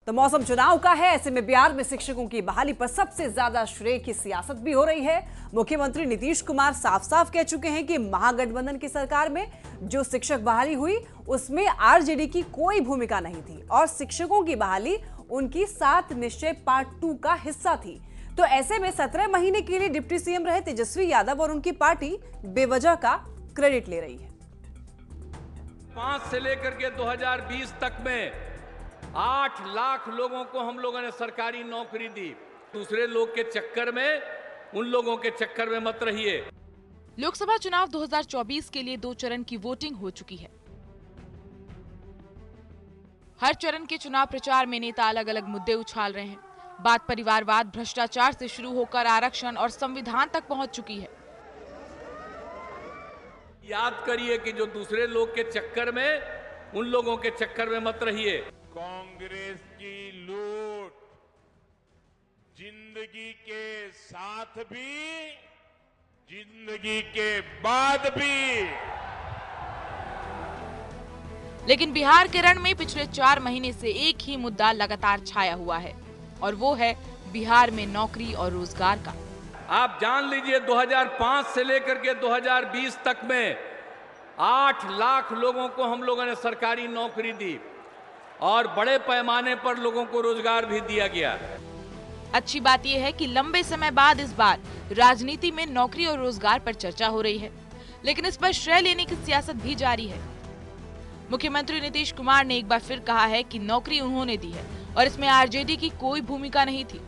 तो मौसम चुनाव का है, ऐसे में बिहार में शिक्षकों की बहाली पर सबसे ज्यादा श्रेय की सियासत भी हो रही है। मुख्यमंत्री नीतीश कुमार साफ साफ कह चुके हैं कि महागठबंधन की सरकार में जो शिक्षक बहाली हुई उसमें आरजेडी की कोई भूमिका नहीं थी और शिक्षकों की बहाली उनकी 7 निश्चय पार्ट 2 का हिस्सा थी। तो ऐसे में 17 महीने के लिए डिप्टी सीएम रहे तेजस्वी यादव और उनकी पार्टी बेवजह का क्रेडिट ले रही है। 5 से लेकर के 2020 तक में 8 लाख लोगों को हम लोगों ने सरकारी नौकरी दी। दूसरे लोग के चक्कर में, उन लोगों के चक्कर में मत रहिए। लोकसभा चुनाव 2024 के लिए 2 चरण की वोटिंग हो चुकी है। हर चरण के चुनाव प्रचार में नेता अलग अलग मुद्दे उछाल रहे हैं। बात परिवारवाद, भ्रष्टाचार से शुरू होकर आरक्षण और संविधान तक पहुंच चुकी है। याद करिए कि जो दूसरे लोग के चक्कर में, उन लोगों के चक्कर में मत रहिए। कांग्रेस की लूट जिंदगी के साथ भी, जिंदगी के बाद भी। लेकिन बिहार के रण में पिछले 4 महीने से एक ही मुद्दा लगातार छाया हुआ है और वो है बिहार में नौकरी और रोजगार का। आप जान लीजिए 2005 से लेकर के 2020 तक में 8 लाख लोगों को हम लोगों ने सरकारी नौकरी दी और बड़े पैमाने पर लोगों को रोजगार भी दिया गया। अच्छी बात यह है कि लंबे समय बाद इस बार राजनीति में नौकरी और रोजगार पर चर्चा हो रही है, लेकिन इस पर श्रेय लेने की सियासत भी जारी है। मुख्यमंत्री नीतीश कुमार ने एक बार फिर कहा है कि नौकरी उन्होंने दी है और इसमें आरजेडी की कोई भूमिका नहीं थी।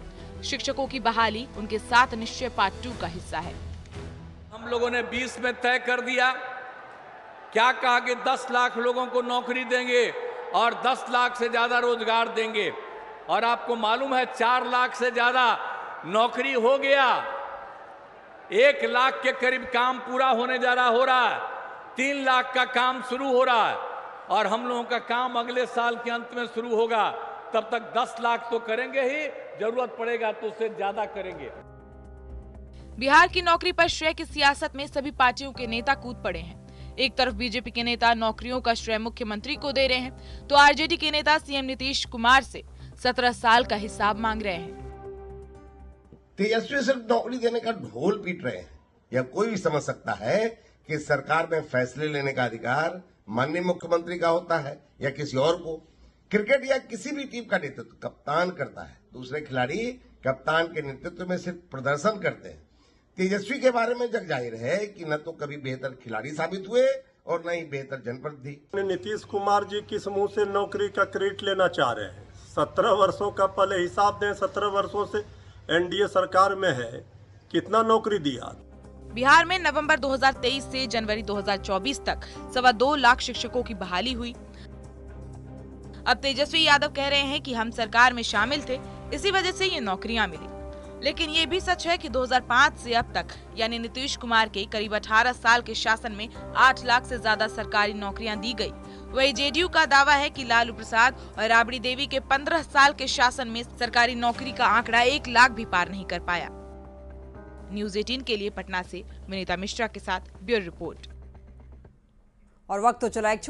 शिक्षकों की बहाली उनके 7 निश्चय पार्ट 2 का हिस्सा है। हम लोगों ने 20 में तय कर दिया, क्या कहा कि 10 लाख लोगों को नौकरी देंगे और 10 लाख से ज्यादा रोजगार देंगे। और आपको मालूम है 4 लाख से ज्यादा नौकरी हो गया। 1 लाख के करीब काम पूरा होने जा रहा है। 3 लाख का काम शुरू हो रहा है और हम लोगों का काम अगले साल के अंत में शुरू होगा। तब तक 10 लाख तो करेंगे ही, जरूरत पड़ेगा तो उससे ज्यादा करेंगे। बिहार की नौकरी पर श्रेय की सियासत में सभी पार्टियों के नेता कूद पड़े हैं। एक तरफ बीजेपी के नेता नौकरियों का श्रेय मुख्यमंत्री को दे रहे हैं, तो आरजेडी के नेता सीएम नीतीश कुमार से 17 साल का हिसाब मांग रहे हैं। तेजस्वी सिर्फ नौकरी देने का ढोल पीट रहे हैं। यह कोई भी समझ सकता है कि सरकार में फैसले लेने का अधिकार माननीय मुख्यमंत्री का होता है या किसी और को। क्रिकेट या किसी भी टीम का नेतृत्व कप्तान करता है, दूसरे खिलाड़ी कप्तान के नेतृत्व में सिर्फ प्रदर्शन करते हैं। तेजस्वी के बारे में जग जाहिर है कि न तो कभी बेहतर खिलाड़ी साबित हुए और न ही बेहतर जनप्रतिनिधि। नीतीश कुमार जी किस मुंह से नौकरी का क्रेडिट लेना चाह रहे हैं? 17 वर्षों का पहले हिसाब दें। 17 वर्षों से एनडीए सरकार में है, कितना नौकरी दिया? बिहार में नवंबर 2023 से जनवरी 2024 तक 2.25 लाख शिक्षकों की बहाली हुई। अब तेजस्वी यादव कह रहे हैं कि हम सरकार में शामिल थे, इसी वजह से ये नौकरियां मिली। लेकिन ये भी सच है कि 2005 से अब तक यानी नीतीश कुमार के करीब 18 साल के शासन में 8 लाख से ज्यादा सरकारी नौकरियां दी गई। वही जेडीयू का दावा है कि लालू प्रसाद और राबड़ी देवी के 15 साल के शासन में सरकारी नौकरी का आंकड़ा 1 लाख भी पार नहीं कर पाया। न्यूज़ 18 के लिए पटना से विनीता मिश्रा के साथ ब्यूरो रिपोर्ट। और वक्त तो चला एक